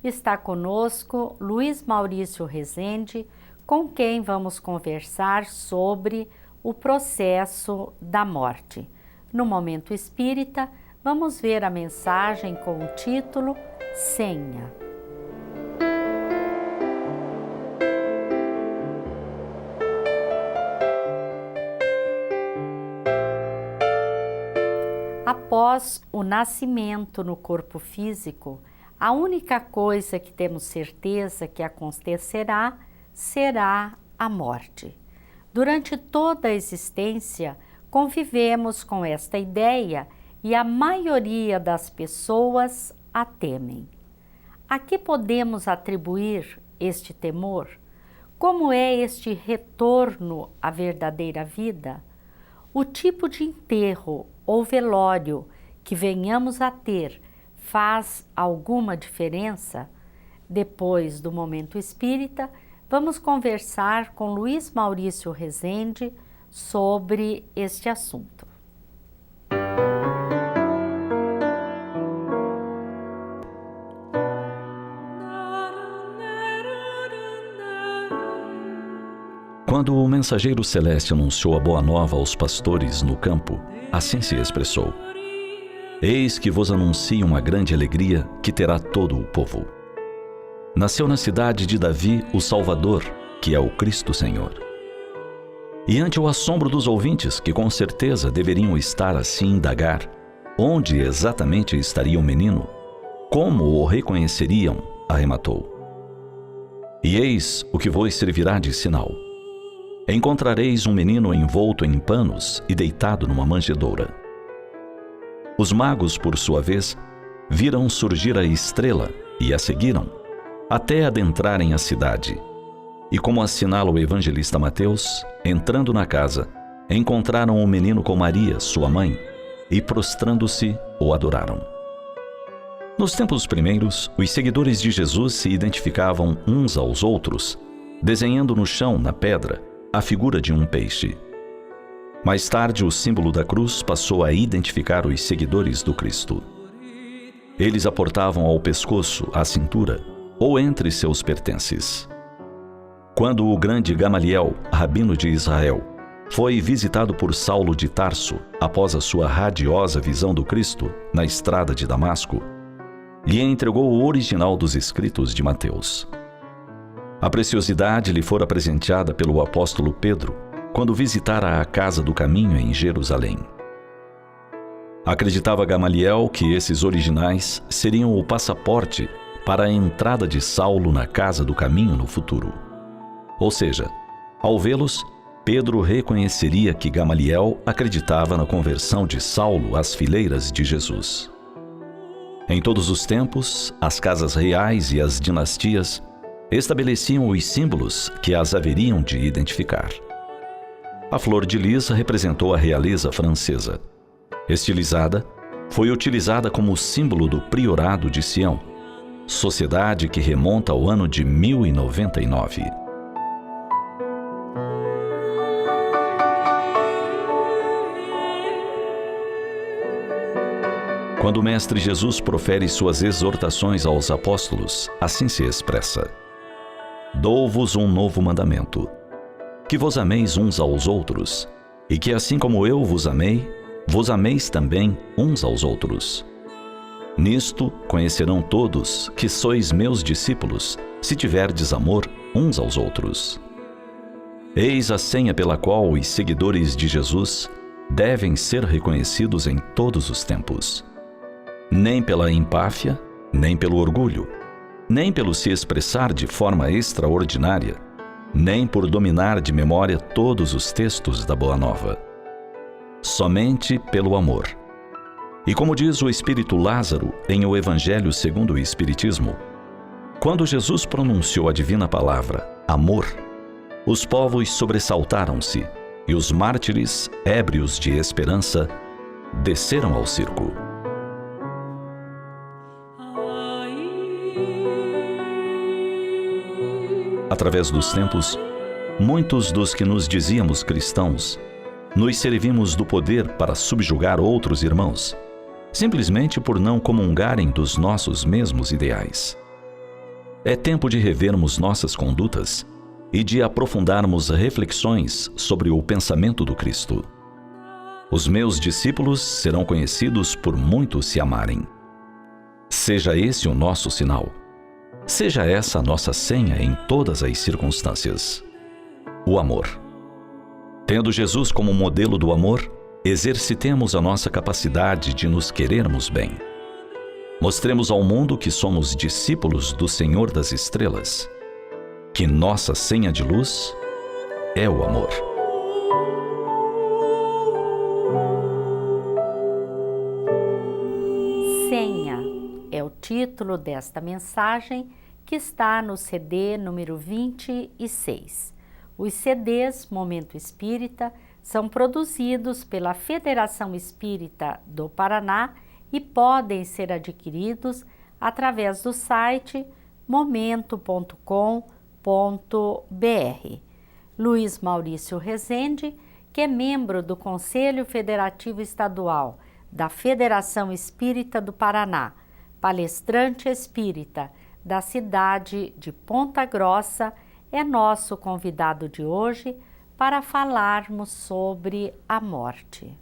Está conosco Luiz Maurício Rezende, com quem vamos conversar sobre o processo da morte. No Momento Espírita, vamos ver a mensagem com o título Senha. Após o nascimento no corpo físico, a única coisa que temos certeza que acontecerá será a morte. Durante toda a existência, convivemos com esta ideia e a maioria das pessoas a temem. A que podemos atribuir este temor? Como é este retorno à verdadeira vida? O tipo de enterro ou velório que venhamos a ter faz alguma diferença? Depois do Momento Espírita, vamos conversar com Luiz Maurício Rezende sobre este assunto. Quando o mensageiro celeste anunciou a boa nova aos pastores no campo, assim se expressou: Eis que vos anuncio uma grande alegria que terá todo o povo. Nasceu na cidade de Davi o Salvador, que é o Cristo Senhor. E ante o assombro dos ouvintes, que com certeza deveriam estar assim indagar onde exatamente estaria o menino, como o reconheceriam, arrematou: E eis o que vos servirá de sinal. Encontrareis um menino envolto em panos e deitado numa manjedoura. Os magos, por sua vez, viram surgir a estrela e a seguiram, até adentrarem a cidade. E como assinala o evangelista Mateus, entrando na casa, encontraram o menino com Maria, sua mãe, e prostrando-se, o adoraram. Nos tempos primeiros, os seguidores de Jesus se identificavam uns aos outros, desenhando no chão, na pedra, a figura de um peixe. Mais tarde, o símbolo da cruz passou a identificar os seguidores do Cristo. Eles a portavam ao pescoço, à cintura, ou entre seus pertences. Quando o grande Gamaliel, rabino de Israel, foi visitado por Saulo de Tarso após a sua radiosa visão do Cristo na estrada de Damasco, lhe entregou o original dos escritos de Mateus. A preciosidade lhe fora presenteada pelo apóstolo Pedro quando visitara a Casa do Caminho em Jerusalém. Acreditava Gamaliel que esses originais seriam o passaporte para a entrada de Saulo na Casa do Caminho no futuro. Ou seja, ao vê-los, Pedro reconheceria que Gamaliel acreditava na conversão de Saulo às fileiras de Jesus. Em todos os tempos, as casas reais e as dinastias estabeleciam os símbolos que as haveriam de identificar. A flor de lis representou a realeza francesa. Estilizada, foi utilizada como símbolo do priorado de Sião, sociedade que remonta ao ano de 1099. Quando o Mestre Jesus profere suas exortações aos apóstolos, assim se expressa: Dou-vos um novo mandamento, que vos ameis uns aos outros, e que assim como eu vos amei, vos ameis também uns aos outros. Nisto conhecerão todos que sois meus discípulos, se tiverdes amor uns aos outros. Eis a senha pela qual os seguidores de Jesus devem ser reconhecidos em todos os tempos. Nem pela empáfia, nem pelo orgulho, nem pelo se expressar de forma extraordinária, nem por dominar de memória todos os textos da Boa Nova. Somente pelo amor. E como diz o Espírito Lázaro em O Evangelho segundo o Espiritismo, quando Jesus pronunciou a divina palavra, amor, os povos sobressaltaram-se e os mártires, ébrios de esperança, desceram ao circo. Através dos tempos, muitos dos que nos dizíamos cristãos, nos servimos do poder para subjugar outros irmãos, simplesmente por não comungarem dos nossos mesmos ideais. É tempo de revermos nossas condutas e de aprofundarmos reflexões sobre o pensamento do Cristo. Os meus discípulos serão conhecidos por muitos se amarem. Seja esse o nosso sinal. Seja essa a nossa senha em todas as circunstâncias. O amor. Tendo Jesus como modelo do amor, exercitemos a nossa capacidade de nos querermos bem. Mostremos ao mundo que somos discípulos do Senhor das Estrelas, que nossa senha de luz é o amor. Senha é o título desta mensagem que está no CD número 26. Os CDs Momento Espírita são produzidos pela Federação Espírita do Paraná e podem ser adquiridos através do site momento.com.br. Luiz Maurício Rezende, que é membro do Conselho Federativo Estadual da Federação Espírita do Paraná, palestrante espírita da cidade de Ponta Grossa, é nosso convidado de hoje para falarmos sobre a morte.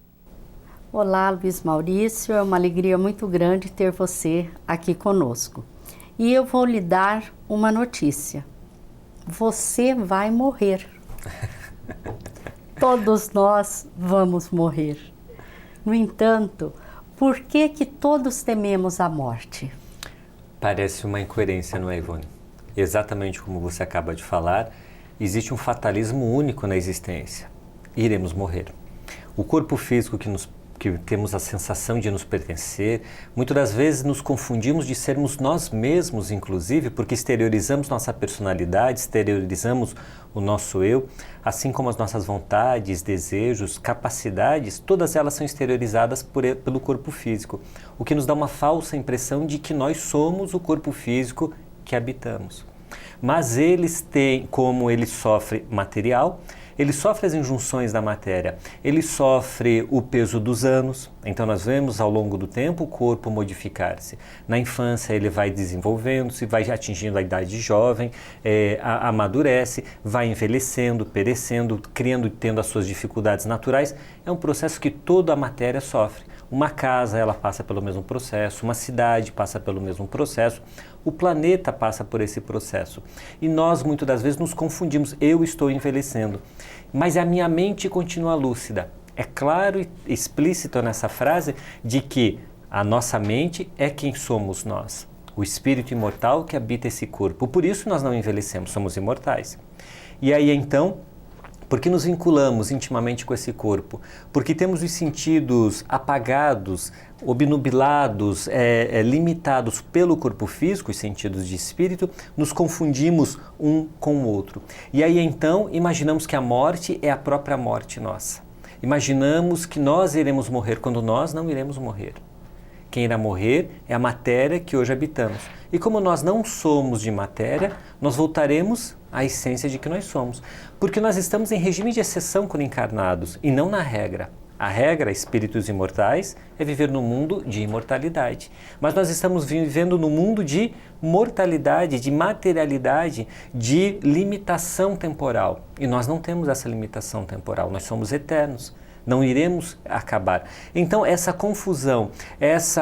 Olá, Luiz Maurício, é uma alegria muito grande ter você aqui conosco. E eu vou lhe dar uma notícia. Você vai morrer. Todos nós vamos morrer. No entanto, por que todos tememos a morte? Parece uma incoerência, não é, Ivone? Exatamente como você acaba de falar, existe um fatalismo único na existência. Iremos morrer. O corpo físico que temos a sensação de nos pertencer, muitas das vezes nos confundimos de sermos nós mesmos, inclusive, porque exteriorizamos nossa personalidade, exteriorizamos o nosso eu, assim como as nossas vontades, desejos, capacidades, todas elas são exteriorizadas pelo corpo físico, o que nos dá uma falsa impressão de que nós somos o corpo físico que habitamos. Mas eles têm, como ele sofre material, ele sofre as injunções da matéria, ele sofre o peso dos anos, então nós vemos ao longo do tempo o corpo modificar-se. Na infância ele vai desenvolvendo-se, vai atingindo a idade jovem, amadurece, vai envelhecendo, perecendo, tendo as suas dificuldades naturais. É um processo que toda a matéria sofre. Uma casa, ela passa pelo mesmo processo, uma cidade passa pelo mesmo processo, o planeta passa por esse processo. E nós, muitas das vezes, nos confundimos. Eu estou envelhecendo, mas a minha mente continua lúcida. É claro e explícito nessa frase de que a nossa mente é quem somos nós, o espírito imortal que habita esse corpo. Por isso nós não envelhecemos, somos imortais. E aí, então, por que nos vinculamos intimamente com esse corpo? Porque temos os sentidos apagados, obnubilados, limitados pelo corpo físico, os sentidos de espírito, nos confundimos um com o outro. E aí então imaginamos que a morte é a própria morte nossa. Imaginamos que nós iremos morrer quando nós não iremos morrer. Quem irá morrer é a matéria que hoje habitamos. E como nós não somos de matéria, nós voltaremos à essência de que nós somos. Porque nós estamos em regime de exceção quando encarnados e não na regra. A regra, espíritos imortais, é viver no mundo de imortalidade. Mas nós estamos vivendo no mundo de mortalidade, de materialidade, de limitação temporal. E nós não temos essa limitação temporal, nós somos eternos. Não iremos acabar. Então, essa confusão, esse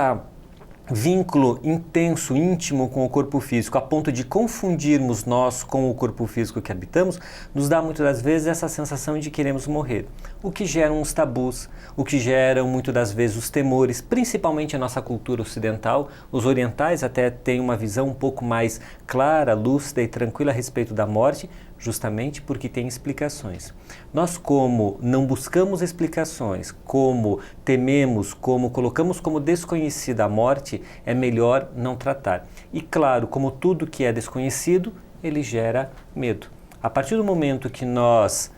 vínculo intenso, íntimo com o corpo físico, a ponto de confundirmos nós com o corpo físico que habitamos, nos dá muitas das vezes essa sensação de que iremos morrer. O que gera uns tabus, o que gera muitas das vezes os temores, principalmente a nossa cultura ocidental. Os orientais até têm uma visão um pouco mais clara, lúcida e tranquila a respeito da morte, justamente porque tem explicações. Nós, como não buscamos explicações, como tememos, como colocamos como desconhecida a morte, é melhor não tratar. E claro, como tudo que é desconhecido, ele gera medo. A partir do momento que nós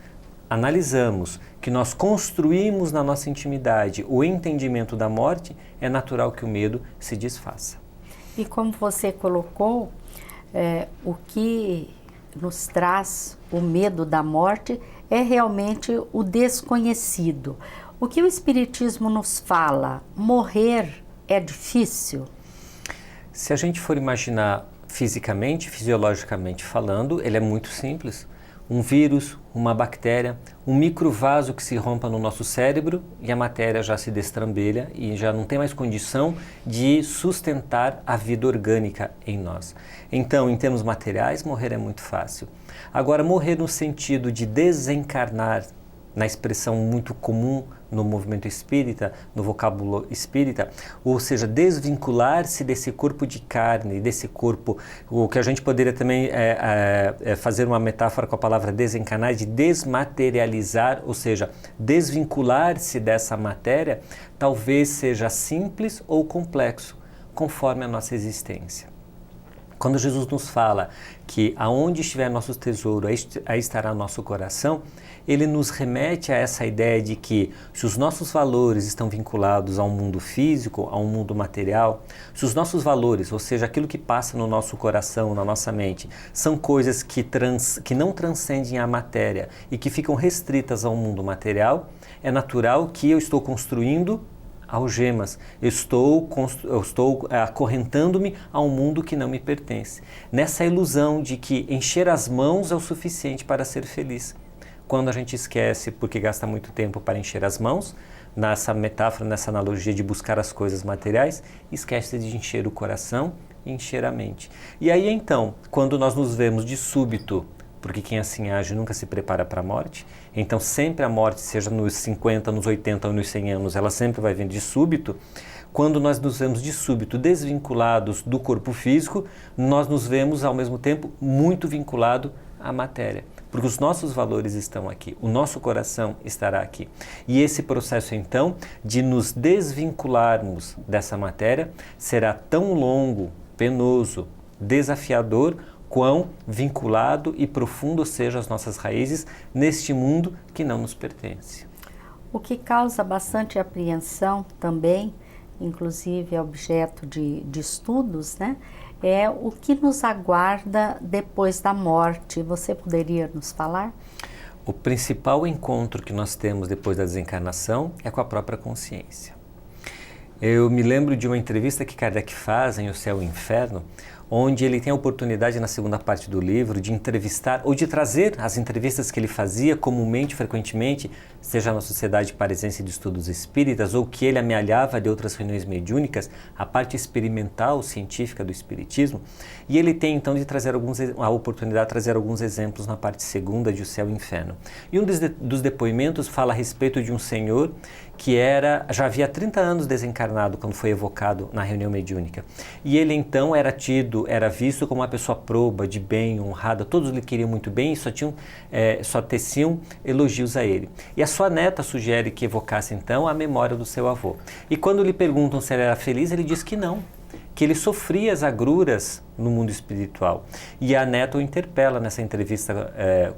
analisamos, que nós construímos na nossa intimidade o entendimento da morte, é natural que o medo se desfaça. E como você colocou, o que nos traz o medo da morte é realmente o desconhecido. O que o Espiritismo nos fala? Morrer é difícil? Se a gente for imaginar fisicamente, fisiologicamente falando, ele é muito simples. Um vírus, uma bactéria, um microvaso que se rompa no nosso cérebro e a matéria já se destrambelha e já não tem mais condição de sustentar a vida orgânica em nós. Então, em termos materiais, morrer é muito fácil. Agora, morrer no sentido de desencarnar, na expressão muito comum no movimento espírita, no vocábulo espírita, ou seja, desvincular-se desse corpo de carne, desse corpo, o que a gente poderia também fazer uma metáfora com a palavra desencarnar, de desmaterializar, ou seja, desvincular-se dessa matéria, talvez seja simples ou complexo, conforme a nossa existência. Quando Jesus nos fala que aonde estiver nosso tesouro, aí estará nosso coração, ele nos remete a essa ideia de que se os nossos valores estão vinculados ao mundo físico, ao mundo material, se os nossos valores, ou seja, aquilo que passa no nosso coração, na nossa mente, são coisas que não transcendem a matéria e que ficam restritas ao mundo material, é natural que eu estou construindo algemas, eu estou acorrentando-me a um mundo que não me pertence. Nessa ilusão de que encher as mãos é o suficiente para ser feliz. Quando a gente esquece, porque gasta muito tempo para encher as mãos, nessa metáfora, nessa analogia de buscar as coisas materiais, esquece de encher o coração e encher a mente. E aí então, quando nós nos vemos de súbito, porque quem assim age nunca se prepara para a morte, então sempre a morte, seja nos 50, nos 80 ou nos 100 anos, ela sempre vai vir de súbito. Quando nós nos vemos de súbito desvinculados do corpo físico, nós nos vemos ao mesmo tempo muito vinculados à matéria, porque os nossos valores estão aqui, o nosso coração estará aqui. E esse processo então de nos desvincularmos dessa matéria será tão longo, penoso, desafiador, quão vinculado e profundo sejam as nossas raízes neste mundo que não nos pertence. O que causa bastante apreensão também, inclusive é objeto de estudos, né? É o que nos aguarda depois da morte. Você poderia nos falar? O principal encontro que nós temos depois da desencarnação é com a própria consciência. Eu me lembro de uma entrevista que Kardec faz em O Céu e o Inferno, onde ele tem a oportunidade, na segunda parte do livro, de entrevistar ou de trazer as entrevistas que ele fazia comumente, frequentemente, seja na Sociedade Parisiense de Estudos Espíritas ou que ele amealhava de outras reuniões mediúnicas, a parte experimental, científica do Espiritismo, e ele tem então de trazer a oportunidade de trazer alguns exemplos na parte segunda de O Céu e o Inferno. E um dos depoimentos fala a respeito de um senhor que já havia 30 anos desencarnado quando foi evocado na reunião mediúnica. E ele então era visto como uma pessoa proba, de bem, honrada, todos lhe queriam muito bem e só teciam elogios a ele. E a sua neta sugere que evocasse então a memória do seu avô. E quando lhe perguntam se ele era feliz, ele diz que não, que ele sofria as agruras no mundo espiritual. E a neta o interpela nessa entrevista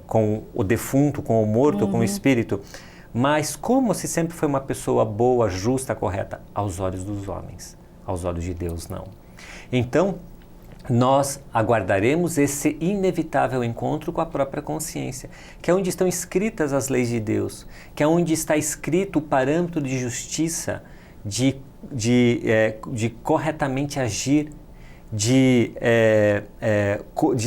com o defunto, com o morto, com o espírito. Mas como se sempre foi uma pessoa boa, justa, correta? Aos olhos dos homens, aos olhos de Deus não. Então, nós aguardaremos esse inevitável encontro com a própria consciência, que é onde estão escritas as leis de Deus, que é onde está escrito o parâmetro de justiça, de corretamente agir, de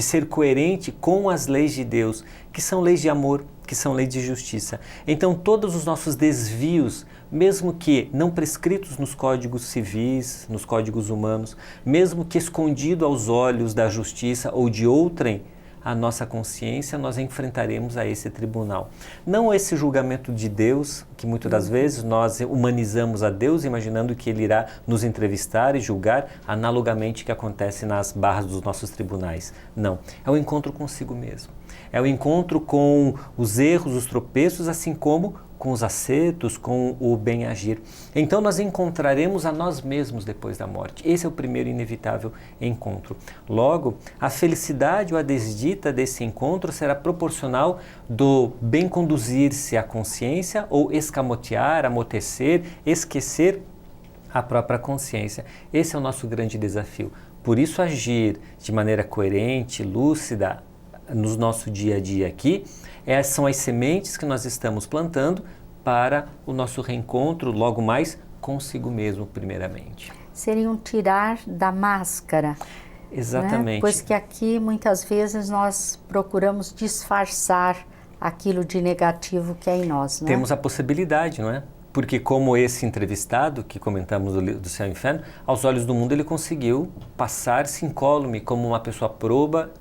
ser coerente com as leis de Deus, que são leis de amor, que são leis de justiça. Então, todos os nossos desvios, mesmo que não prescritos nos códigos civis, nos códigos humanos, mesmo que escondido aos olhos da justiça ou de outrem, a nossa consciência, nós enfrentaremos a esse tribunal. Não esse julgamento de Deus, que muitas das vezes nós humanizamos a Deus, imaginando que Ele irá nos entrevistar e julgar analogamente o que acontece nas barras dos nossos tribunais. Não, é o encontro consigo mesmo. É o encontro com os erros, os tropeços, assim como com os acertos, com o bem agir. Então nós encontraremos a nós mesmos depois da morte. Esse é o primeiro inevitável encontro. Logo, a felicidade ou a desdita desse encontro será proporcional do bem conduzir-se à consciência ou escamotear, amotecer, esquecer a própria consciência. Esse é o nosso grande desafio. Por isso, agir de maneira coerente, lúcida, no nosso dia a dia aqui, são as sementes que nós estamos plantando para o nosso reencontro, logo mais, consigo mesmo, primeiramente. Seria um tirar da máscara. Exatamente. Né? Pois que aqui muitas vezes nós procuramos disfarçar aquilo de negativo que é em nós. Não é? Temos a possibilidade, não é? Porque como esse entrevistado, que comentamos do Céu e Inferno, aos olhos do mundo ele conseguiu passar-se incólume como uma pessoa proba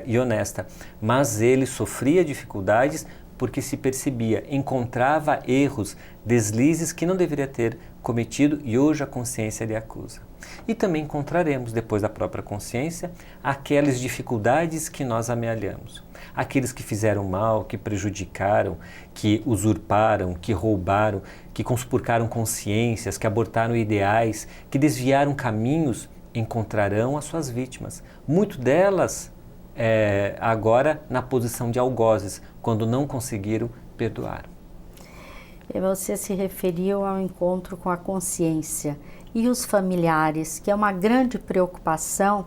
e honesta. Mas ele sofria dificuldades porque se percebia, encontrava erros, deslizes que não deveria ter cometido e hoje a consciência lhe acusa. E também encontraremos, depois da própria consciência, aquelas dificuldades que nós amealhamos. Aqueles que fizeram mal, que prejudicaram, que usurparam, que roubaram, que conspurcaram consciências, que abortaram ideais, que desviaram caminhos, encontrarão as suas vítimas. Muito delas agora na posição de algozes, quando não conseguiram perdoar. Você se referiu ao encontro com a consciência e os familiares, que é uma grande preocupação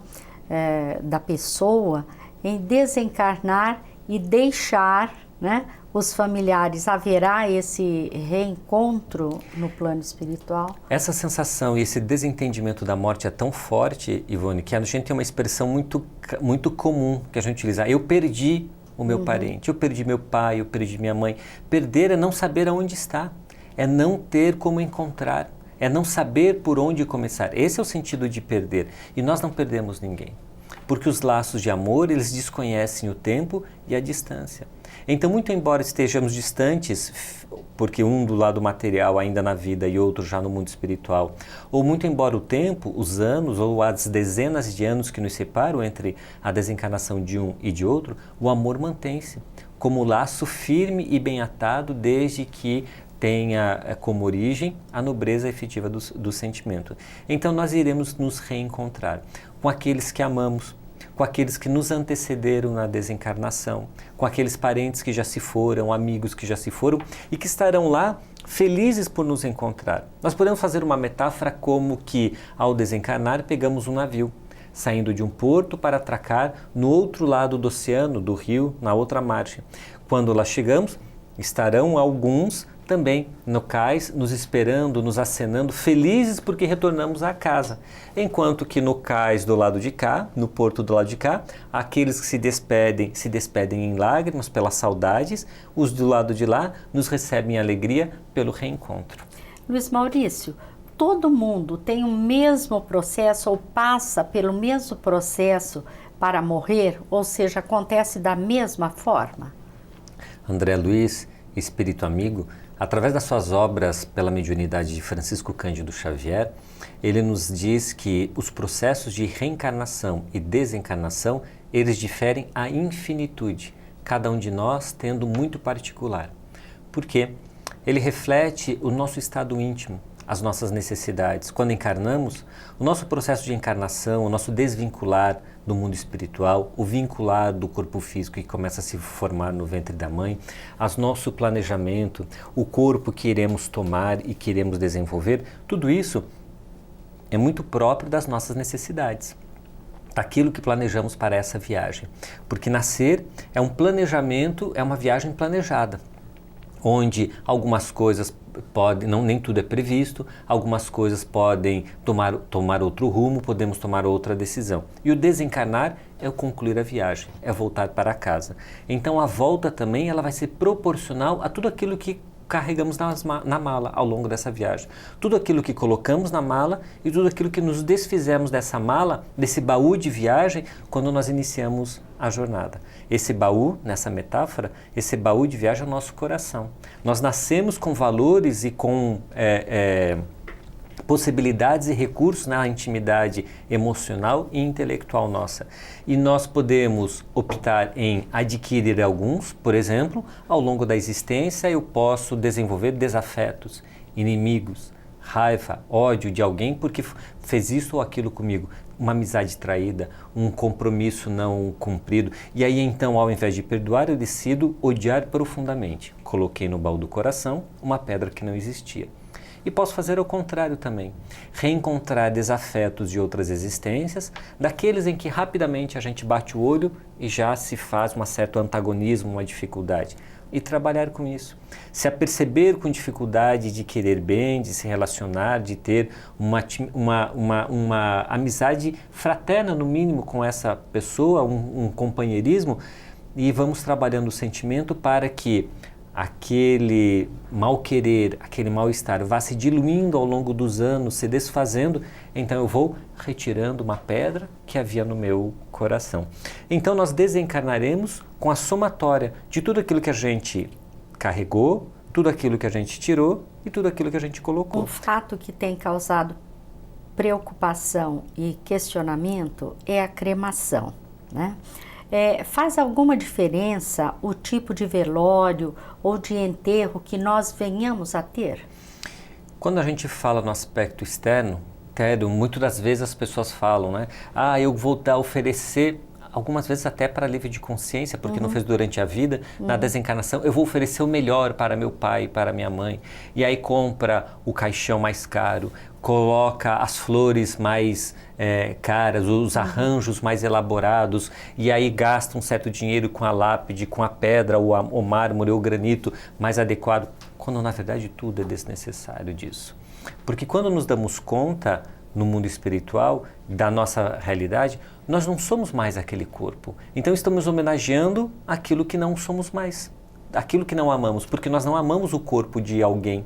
da pessoa em desencarnar e deixar, né, os familiares. Haverá esse reencontro no plano espiritual? Essa sensação e esse desentendimento da morte é tão forte, Ivone, que a gente tem uma expressão muito comum que a gente utiliza. Eu perdi o meu parente, eu perdi meu pai, eu perdi minha mãe. Perder é não saber aonde está, é não ter como encontrar, é não saber por onde começar. Esse é o sentido de perder. E nós não perdemos ninguém, porque os laços de amor, eles desconhecem o tempo e a distância. Então, muito embora estejamos distantes, porque um do lado material ainda na vida e outro já no mundo espiritual, ou muito embora o tempo, os anos ou as dezenas de anos que nos separam entre a desencarnação de um e de outro, o amor mantém-se como laço firme e bem atado desde que tenha como origem a nobreza efetiva do sentimento. Então nós iremos nos reencontrar com aqueles que amamos, com aqueles que nos antecederam na desencarnação, com aqueles parentes que já se foram, amigos que já se foram e que estarão lá felizes por nos encontrar. Nós podemos fazer uma metáfora como que ao desencarnar pegamos um navio, saindo de um porto para atracar no outro lado do oceano, do rio, na outra margem. Quando lá chegamos, estarão alguns também no cais, nos esperando, nos acenando, felizes porque retornamos à casa. Enquanto que no cais do lado de cá, no porto do lado de cá, aqueles que se despedem em lágrimas pelas saudades, os do lado de lá nos recebem em alegria pelo reencontro. Luiz Maurício, todo mundo tem o mesmo processo ou passa pelo mesmo processo para morrer? Ou seja, acontece da mesma forma? André Luiz, espírito amigo, através das suas obras pela mediunidade de Francisco Cândido Xavier, ele nos diz que os processos de reencarnação e desencarnação, eles diferem à infinitude, cada um de nós tendo muito particular. Por quê? Ele reflete o nosso estado íntimo, as nossas necessidades. Quando encarnamos, o nosso processo de encarnação, o nosso desvincular do mundo espiritual, o vincular do corpo físico que começa a se formar no ventre da mãe, nosso planejamento, o corpo que iremos tomar e que iremos desenvolver, tudo isso é muito próprio das nossas necessidades, daquilo que planejamos para essa viagem. Porque nascer é um planejamento, é uma viagem planejada, onde algumas coisas nem tudo é previsto, algumas coisas podem tomar outro rumo, podemos tomar outra decisão. E o desencarnar é o concluir a viagem, é voltar para casa. Então a volta também ela vai ser proporcional a tudo aquilo que carregamos na mala ao longo dessa viagem. Tudo aquilo que colocamos na mala e tudo aquilo que nos desfizemos dessa mala, desse baú de viagem, quando nós iniciamos a jornada. Esse baú, nessa metáfora, esse baú de viagem é o nosso coração. Nós nascemos com valores e com possibilidades e recursos na intimidade emocional e intelectual nossa. E nós podemos optar em adquirir alguns, por exemplo, ao longo da existência eu posso desenvolver desafetos, inimigos, raiva, ódio de alguém porque fez isso ou aquilo comigo, uma amizade traída, um compromisso não cumprido. E aí então, ao invés de perdoar, eu decido odiar profundamente. Coloquei no baú do coração uma pedra que não existia. E posso fazer ao contrário também. Reencontrar desafetos de outras existências, daqueles em que rapidamente a gente bate o olho e já se faz um certo antagonismo, uma dificuldade. E trabalhar com isso. Se aperceber com dificuldade de querer bem, de se relacionar, de ter uma amizade fraterna, no mínimo, com essa pessoa, um companheirismo, e vamos trabalhando o sentimento para que aquele mal-querer, aquele mal-estar vá se diluindo ao longo dos anos, se desfazendo, então eu vou retirando uma pedra que havia no meu coração. Então nós desencarnaremos com a somatória de tudo aquilo que a gente carregou, tudo aquilo que a gente tirou e tudo aquilo que a gente colocou. Um fato que tem causado preocupação e questionamento é a cremação, né? Faz alguma diferença o tipo de velório ou de enterro que nós venhamos a ter? Quando a gente fala no aspecto externo, muitas das vezes as pessoas falam, né? Eu vou oferecer, algumas vezes até para alívio de consciência, porque não fez durante a vida, na desencarnação, eu vou oferecer o melhor para meu pai, para minha mãe. E aí compra o caixão mais caro, coloca as flores mais caras, os arranjos mais elaborados, e aí gasta um certo dinheiro com a lápide, com a pedra, o mármore, o granito mais adequado, quando na verdade tudo é desnecessário disso. Porque quando nos damos conta no mundo espiritual da nossa realidade, nós não somos mais aquele corpo. Então estamos homenageando aquilo que não somos mais, aquilo que não amamos, porque nós não amamos o corpo de alguém.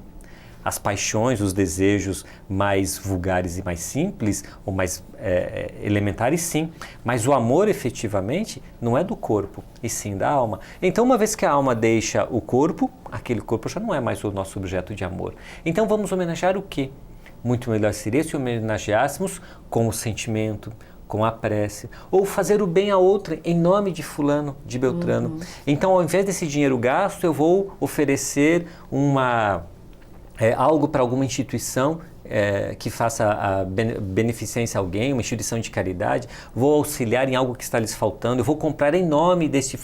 As paixões, os desejos mais vulgares e mais simples, ou mais elementares, sim. Mas o amor, efetivamente, não é do corpo, e sim da alma. Então, uma vez que a alma deixa o corpo, aquele corpo já não é mais o nosso objeto de amor. Então, vamos homenagear o quê? Muito melhor seria se homenageássemos com o sentimento, com a prece, ou fazer o bem a outra em nome de fulano, de Beltrano. Então, ao invés desse dinheiro gasto, eu vou oferecer algo para alguma instituição que faça a beneficência a alguém, uma instituição de caridade, vou auxiliar em algo que está lhes faltando, eu vou comprar em nome desse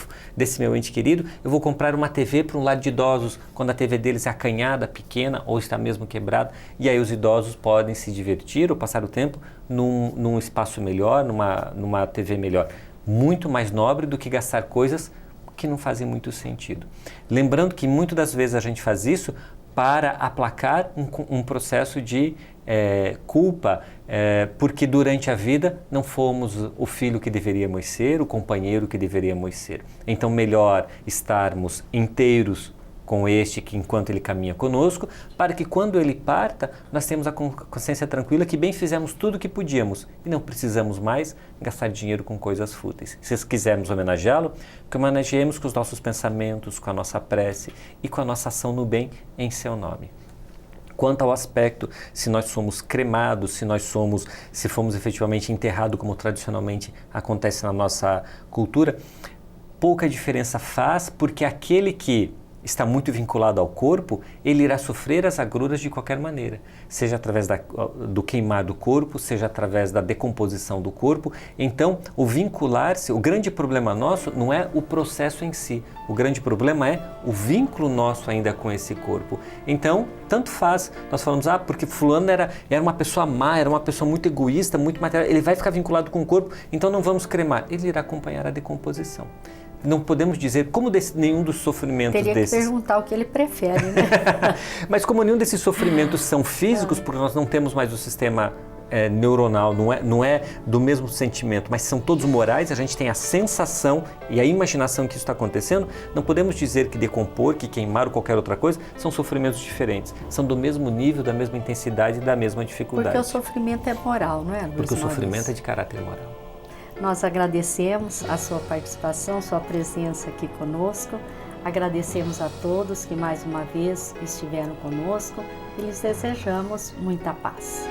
meu ente querido, eu vou comprar uma TV para um lar de idosos, quando a TV deles é acanhada, pequena, ou está mesmo quebrada, e aí os idosos podem se divertir ou passar o tempo num espaço melhor, numa TV melhor. Muito mais nobre do que gastar coisas que não fazem muito sentido. Lembrando que muitas das vezes a gente faz isso para aplacar um processo de culpa, porque durante a vida não fomos o filho que deveríamos ser, o companheiro que deveríamos ser. Então, melhor estarmos inteiros com este que enquanto ele caminha conosco, para que quando ele parta, nós temos a consciência tranquila que bem fizemos tudo o que podíamos e não precisamos mais gastar dinheiro com coisas fúteis. Se quisermos homenageá-lo, que homenageemos com os nossos pensamentos, com a nossa prece e com a nossa ação no bem em seu nome. Quanto ao aspecto, se nós somos cremados, se fomos efetivamente enterrados, como tradicionalmente acontece na nossa cultura, pouca diferença faz, porque aquele que está muito vinculado ao corpo, ele irá sofrer as agruras de qualquer maneira, seja através do queimar do corpo, seja através da decomposição do corpo. Então, o vincular-se, o grande problema nosso não é o processo em si, o grande problema é o vínculo nosso ainda com esse corpo. Então, tanto faz, nós falamos, porque fulano era uma pessoa má, era uma pessoa muito egoísta, muito material, ele vai ficar vinculado com o corpo, então não vamos cremar, ele irá acompanhar a decomposição. Não podemos dizer como nenhum dos sofrimentos desses... Teria que perguntar o que ele prefere, né? Mas como nenhum desses sofrimentos são físicos, porque nós não temos mais o sistema neuronal, não é do mesmo sentimento, mas são todos morais, a gente tem a sensação e a imaginação que isso está acontecendo, não podemos dizer que decompor, que queimar ou qualquer outra coisa são sofrimentos diferentes, são do mesmo nível, da mesma intensidade e da mesma dificuldade. Porque o sofrimento é moral, não é, Luiz? Porque o sofrimento é de caráter moral. Nós agradecemos a sua participação, sua presença aqui conosco. Agradecemos a todos que mais uma vez estiveram conosco e lhes desejamos muita paz.